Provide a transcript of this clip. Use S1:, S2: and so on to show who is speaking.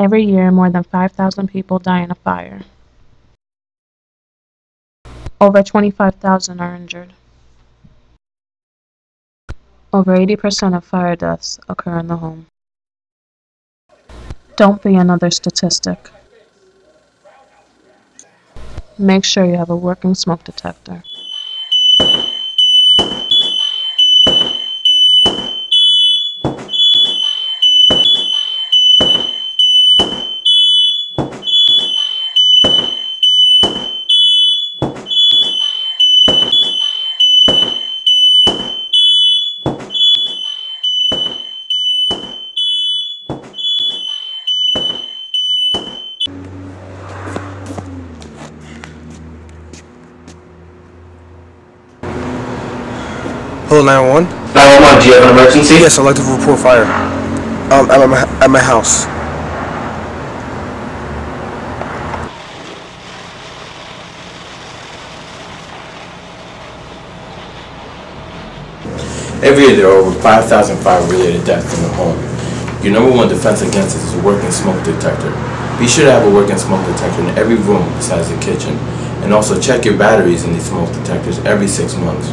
S1: Every year, more than 5,000 people die in a fire. Over 25,000 are injured. Over 80% of fire deaths occur in the home. Don't be another statistic. Make sure you have a working smoke detector.
S2: Hello, 911?
S3: 911, do you have an emergency?
S2: Yes, I'd like to report fire. At my house.
S4: Every year there are over 5,000 fire-related deaths in the home. Your number one defense against this is a working smoke detector. Be sure to have a working smoke detector in every room besides the kitchen. And also check your batteries in these smoke detectors every 6 months.